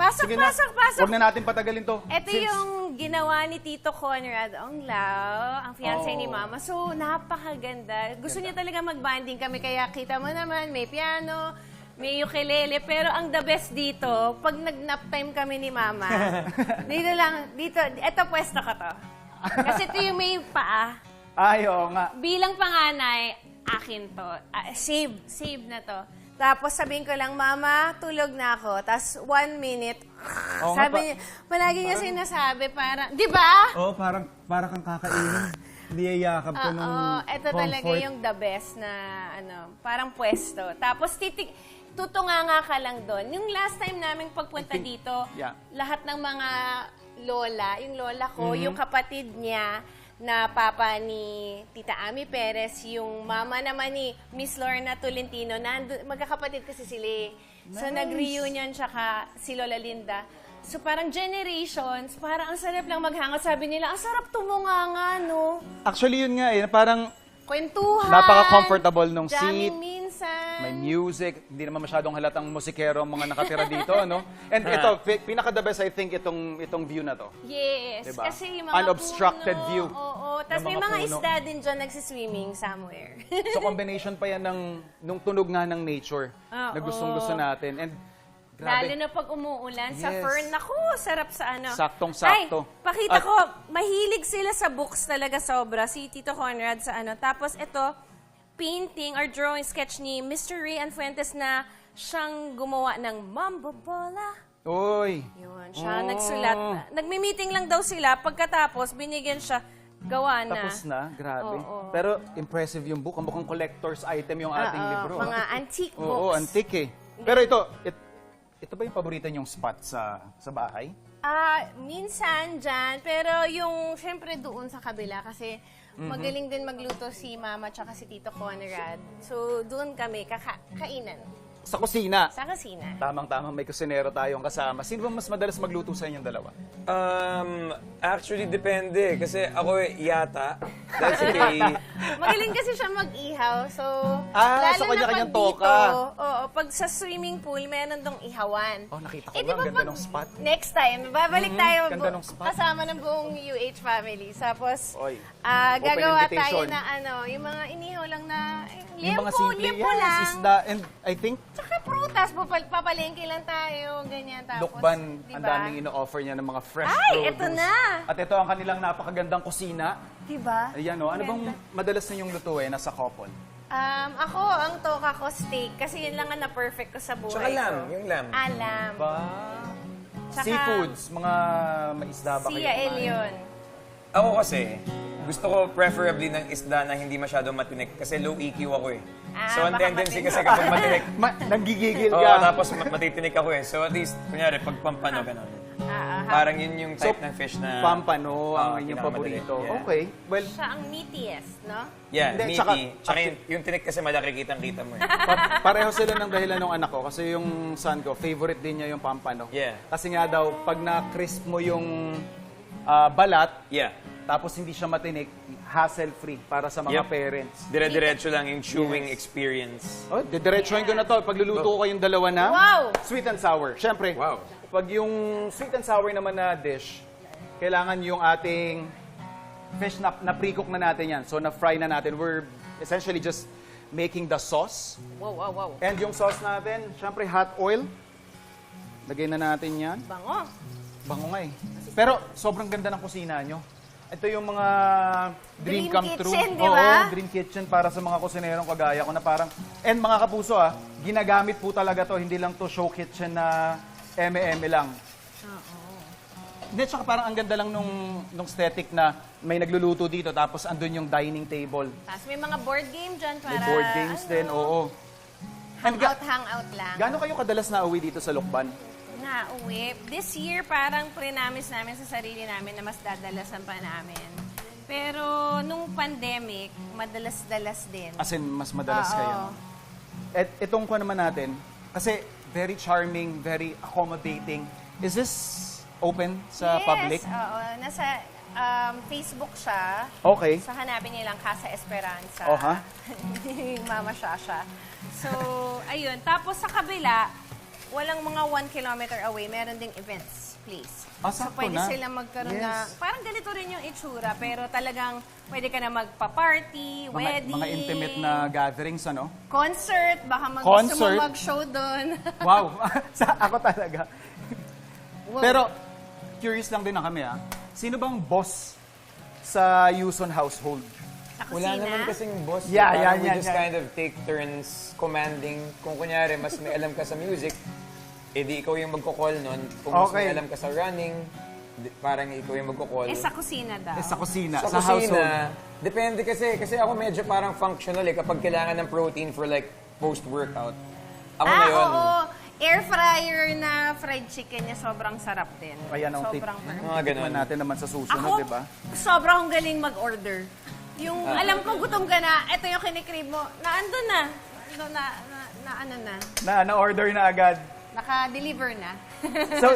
Pasok, Sige na. pasok, pasok. Huwag na natin patagalin to. Ito yung ginawa ni Tito Conrad Onglao, ang fiancé ni Mama. So, napakaganda. Gusto niya talaga mag-banding kami, kaya kita mo naman, may piano, may ukulele. Pero ang the best dito, pag nag-nap time kami ni Mama, dito, eto pwesto ko to. Kasi ito yung may paa. Ay, oo nga. Bilang panganay, akin to. Save na to. Tapos sabihin ko lang, Mama, tulog na ako. Tapos 1 minute, Oo nga, sabi niya, palagi niya sinasabi, parang, di ba? Oo, parang kang kakainin. Niyayakap ko nung Ito talaga yung the best na, parang pwesto. Tapos tutunganga ka lang doon. Yung last time naming pagpunta dito, lahat ng mga lola, yung lola ko, yung kapatid niya, na papa ni Tita Ami Perez, yung mama naman ni Miss Lorna Tolentino, magkakapatid kasi sila eh. So, nag-reunion tsaka si Lola Linda. So, parang generations, parang ang sarap lang maghangot. Sabi nila, ang sarap tumunganga, no? Actually, yun nga eh. Parang Kwentuhan. napaka-comfortable nung seat. Jamming minsan. May music. Hindi naman masyadong halatang musikero ang mga nakatira dito, no? And ito, pinaka-the best, I think, itong view na to. Yes. Diba? Kasi yung mga Unobstructed puno, view. Oo. Tapos may mga mga puno. isda din dyan nagsiswimming somewhere. So, combination pa yan nung tunog nga ng nature na gustong-gusto natin. And Lalo grabe. na pag umuulan sa Yes. Fern. Naku, sarap sa ano. Saktong-sakto. Ay, pakita ko, mahilig sila sa books talaga sobra. Si Tito Conrad sa ano. Tapos ito, painting or drawing sketch ni Mr. Ray Anfuentes na siyang gumawa ng Mambo Bola. Uy. Yun, siya nagsulat. Nagmi-meeting lang daw sila. Pagkatapos, binigyan siya, gawa na. Tapos na, grabe. Oo. Pero impressive yung book. Mukhang collector's item yung ating libro. Mga antique books. Oo, antique eh. Pero ito ba yung paborito niyong spot sa bahay? Minsan dyan, pero yung syempre doon sa kabila kasi magaling din magluto si Mama tsaka si Tito Conrad. So doon kami kainan Sa kusina. sa kusina. Tamang-tamang may kusinero tayong kasama. Sino ba mas madalas magluto sa inyong dalawa? Actually, depende. Kasi ako yata. Dahil si Kay, Magaling kasi siya mag-ihaw. So, sa lalo na kanya-kanyang pag dito, toka. pag sa swimming pool, meron dong ihawan. Oh, nakita ko Eh, nga. di ba Ang ganda pag ng spot. next time, babalik tayo ganda ng spot. kasama ng buong UH family. Tapos, Oy, gagawa open tayo invitation. na yung mga inihaw lang na, Yung mga simple, liempo yes, lang. isda. And I think, Tsaka prutas, papalengke lang tayo, ganyan. Tapos, Lukban, diba? ang daming ino-offer niya ng mga fresh Ay, produce. eto na! At ito ang kanilang napakagandang kusina. Diba? Ayan o, ano bang madalas ninyong lutuin na sa couple? Ako, ang toka ko steak, kasi yun lang ang na-perfect ko sa buhay tsaka lam, ko. yung lam. Alam. Ba? Tsaka- Seafoods, mga may isda ba kayo? Si Yael kumain? yun. Ako kasi, gusto ko preferably ng isda na hindi masyadong matinik kasi low EQ ako eh. So, ang baka tendency matinik. kasi kapag matinik, Nanggigigil oo, ka. tapos matitinik ako eh. So, at least, kunyari, pag pampano, gano'n. Parang yun yung type ng fish na... Pampano ang inyong pinakamadali. paborito. Yeah. Okay. Well, Siya ang meatiest, no? Yeah, Hindi, meaty. tsaka- Tsaka yung tinik kasi malaki kitang-kita mo eh. pareho sila ng dahilan ng anak ko kasi yung son ko, favorite din niya yung pampano. Yeah. Kasi nga daw, pag na-crisp mo yung balat, Yeah. tapos hindi siya matinik, hassle-free para sa mga Yep. parents. Dire-diretso lang yung chewing experience. Oh, didiretsuhin ko na to. Pagluluto ko kayong dalawa na. Wow! Sweet and sour. Siyempre, Wow. pag yung sweet and sour naman na dish, kailangan yung ating fish na pre-cook na natin yan. So, na-fry na natin. We're essentially just making the sauce. Wow. And yung sauce natin, siyempre hot oil. Lagay na natin yan. Bango. Bango nga eh. Pero sobrang ganda ng kusina nyo. Ito yung mga dream Dream come true. kitchen, di ba? Oo, dream kitchen para sa mga kusinerong kagaya ko na parang, and mga kapuso ginagamit po talaga to, hindi lang to show kitchen na eme-eme lang. Hindi, tsaka parang ang ganda lang nung aesthetic na may nagluluto dito tapos andun yung dining table. Tapos may mga board game dyan para... May board games din, oo. And Hangout lang. Gaano kayo kadalas na uwi dito sa Lukban? Nauwi. This year, parang pre-namis namin sa sarili namin na mas dadalasan pa namin. Pero nung pandemic, madalas-dalas din. As in, mas madalas Oo. kayo. At itong ko naman natin, kasi very charming, very accommodating. Is this open sa public? Yes, oo. Nasa Facebook siya. Okay. So, hanapin niyo lang Casa Esperanza. Oh, ha? Mama Shasha. So, ayun. Tapos sa kabila, walang mga 1 kilometer away, meron ding events place. So, Sakto pwede na. sila magkaroon Yes. na, parang ganito rin yung itsura, pero talagang pwede ka na magpa-party, wedding, Mga intimate na gatherings, ano? concert, baka gusto Concert? mo mag-show doon. Wow! Ako talaga. Wow. Pero, curious lang din na kami, Sino bang boss sa Yuson household? Sa Wala kusina. naman kasing boss. Yeah, Parang yan, we yan, just yan. kind of take turns commanding. Kung kunyari, mas may alam ka sa music, edi ikaw yung magko-call nun. Kung mas may Okay. alam ka sa running, parang ikaw yung magko-call. Sa kusina daw. Sa kusina, Sa sa household. kusina, depende kasi ako medyo parang functional kapag kailangan ng protein for like post-workout. Ako ngayon, oo. Air fryer na fried chicken niya, sobrang sarap din. Ayan ang tip. Sobrang mga ganun. Tikman natin naman sa susunod, Ako, di ba? sobrang galing mag-order. Yung alam ko gutom ka na, ito yung kinikrave mo, naandun na. Ano na, Na-order na agad. naka-deliver na. So,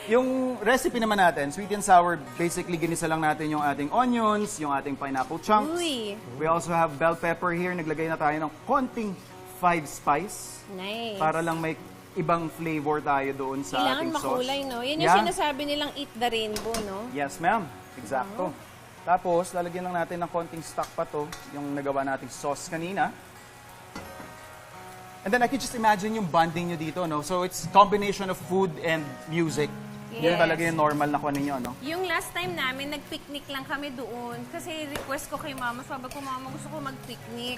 yung recipe naman natin, sweet and sour, basically ginisa lang natin yung ating onions, yung ating pineapple chunks. Uy, We also have bell pepper here. Naglagay na tayo ng konting 5 spice nice. para lang may ibang flavor tayo doon sa Kailangan ating sauce. makulay, no? Yan yung Yeah. sinasabi nilang eat the rainbow, no? Yes, ma'am. Exacto. Tapos, lalagyan lang natin ng konting stock pa to, yung nagawa nating sauce kanina. And then I can just imagine yung bonding nyo dito, no? So it's combination of food and music. Yun Yes. talaga yung normal na kuha ninyo, no? Yung last time namin, nag-picnic lang kami doon. Kasi request ko kay mama, sabi ko, mama, gusto ko mag-picnic.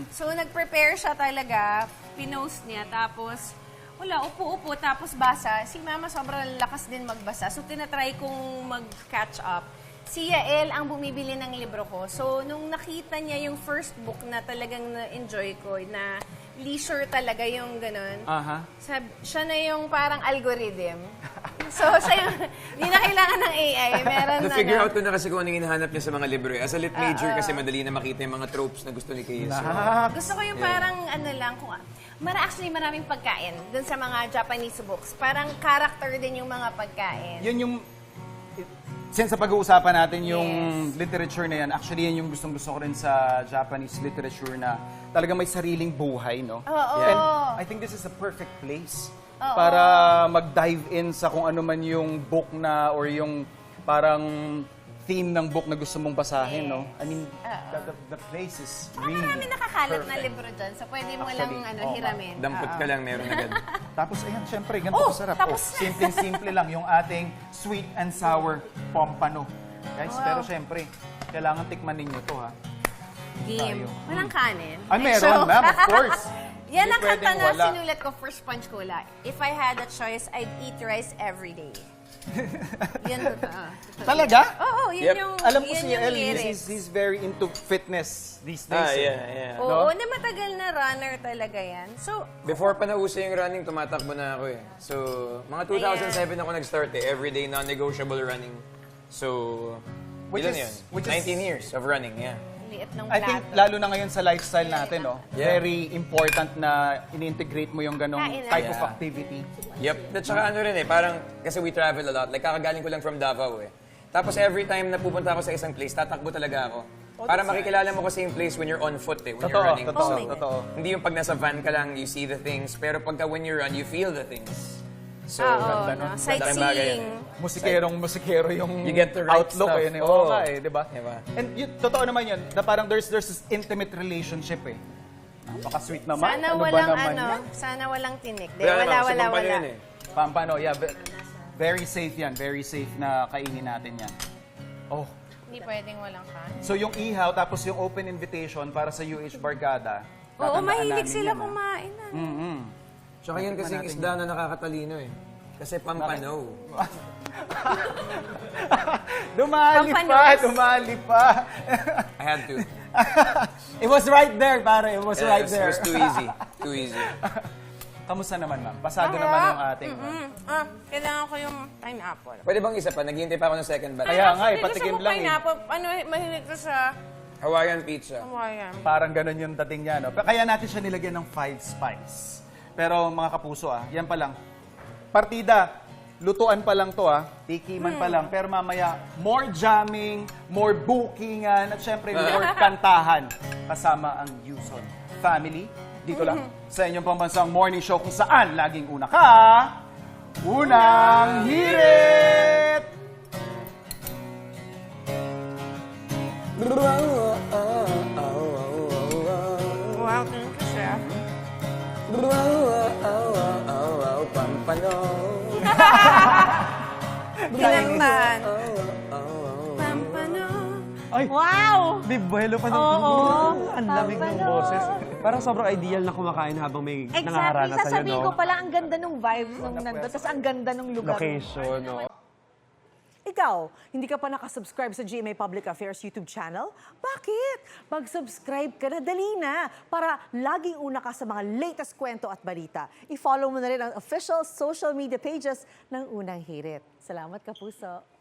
So, nag-prepare siya talaga, pinost niya, tapos, wala, upo-upo, tapos basa. Si mama sobrang lakas din magbasa. So, tinatry kong mag-catch up. Si Yael ang bumibili ng libro ko. So, nung nakita niya yung first book na talagang na-enjoy ko, na leisure talaga yung ganun, Aha. siya na yung parang algorithm. So, siya yung, hindi na kailangan ng AI. Meron na. na-figure out ko na kasi kung anong hinahanap niya sa mga libro. As a lit major kasi madali na makita yung mga tropes na gusto ni Kaya. So, Gusto ko yung parang ano lang, kung actually maraming pagkain dun sa mga Japanese books. Parang character din yung mga pagkain. Yun yung, since sa pag-uusapan natin yung Yes. literature na yan, actually yan yung gustong-gusto ko rin sa Japanese literature na talagang may sariling buhay, no? Oo. And I think this is a perfect place para mag-dive in sa kung ano man yung book na or yung parang theme ng book na gusto mong basahin, no? I mean, the place is Saka really marami nakakalat na perfect. libro dyan. So, pwede mo Actually, lang oo. hiramin. dampot ka lang, meron agad. Tapos, ayan, syempre, ganito Oh, kasarap. tapos na. Simpleng-simple lang yung ating sweet and sour pompano. Guys, Wow. pero syempre, kailangan tikman ninyo to, ha? Game. Tayo. Walang kanin. Meron, ma'am, of course. Yan Hindi ang kanta pwedeng na wala. sinulat ko for Sponge Cola. If I had a choice, I'd eat rice every day. Yan totoo. Talaga? Oo, yun Yep. yung Alam ko yun si yung Ellie, lyrics. he's very into fitness these days. yeah. Oo, No? na matagal na runner talaga yan. So, Before pa nauso yung running, tumatakbo na ako eh. So, mga 2007 ako nag-start eh. Everyday non-negotiable running. So, Which ilan is- yun? which is- 19 years of running, yeah. liit ng I think, plato. lalo na ngayon sa lifestyle natin, no? Yeah. Very important na ini-integrate mo yung ganong Kain na. type of Yeah. activity. Yep. At saka ano rin eh, parang, kasi we travel a lot. Like, kakagaling ko lang from Davao eh. Tapos every time na pupunta ako sa isang place, tatakbo talaga ako. Para makikilala mo kasi yung place when you're on foot eh, when you're running. Totoo, Oh my God. totoo. Hindi yung pag nasa van ka lang, you see the things. Pero pagka when you run, you feel the things. So, Oo, ganda nun. no? Ganda ng bagay yan. Sightseeing. Musikero yung You get the right outlook stuff. eh. Oo Oo. nga eh, di ba? Diba? And yun, totoo naman yun, na parang there's this intimate relationship eh. Napaka-sweet naman. Sana ano ba walang naman ano, yan? sana walang tinik. De, Wala naman, wala, sa wala, pampano wala. yun eh. Pampano, yeah. Very safe yan. Very safe na kainin natin yan. Oh. Hindi pwedeng walang kanin. So yung ihaw, tapos yung open invitation para sa UH Barkada. Oo, tatandaan mahilig namin sila yan, ah. kumain. Mm-mm. Tsaka yun kasi natin isda na nakakatalino eh. Kasi pampano. Dumali pa, Pampanos. dumali pa. I had to. It was right there, pare. It was Yeah, right it there. was too easy. Too easy. Kamusta naman, ma'am? Pasado naman yung ating. Kailangan ko yung pineapple. Pwede bang isa pa? Naghihintay pa ako ng second batch. Kaya nga eh, Actually, patikim gusto ko lang eh. pineapple. Ano, mahilig ko sa Hawaiian pizza. Hawaiian. Parang ganun yung dating niya, no? Kaya natin siya nilagyan ng 5 spice. Pero mga kapuso, yan pa lang. Partida, lutuan pa lang to, tikiman pa lang. Pero mamaya, more jamming, more bookingan, at syempre more kantahan kasama ang Yuson family Dito lang sa inyong pambansang morning show kung saan laging una ka, unang hirit! Wow, thank you, chef. Kinangman. Pampano. Ay, Wow! may buhelo pa ng Ang lamig ng boses. Parang sobrang ideal na kumakain habang may Exactly. nangaharana sa'yo, Sasabihin ko no? pala, ang ganda ng vibes nung nandun. Tapos ang ganda ng lugar. Location, no? Ikaw, hindi ka pa nakasubscribe sa GMA Public Affairs YouTube channel? Bakit? Mag-subscribe ka na, dali na, para laging una ka sa mga latest kwento at balita. I-follow mo na rin ang official social media pages ng Unang Hirit. Salamat, Kapuso.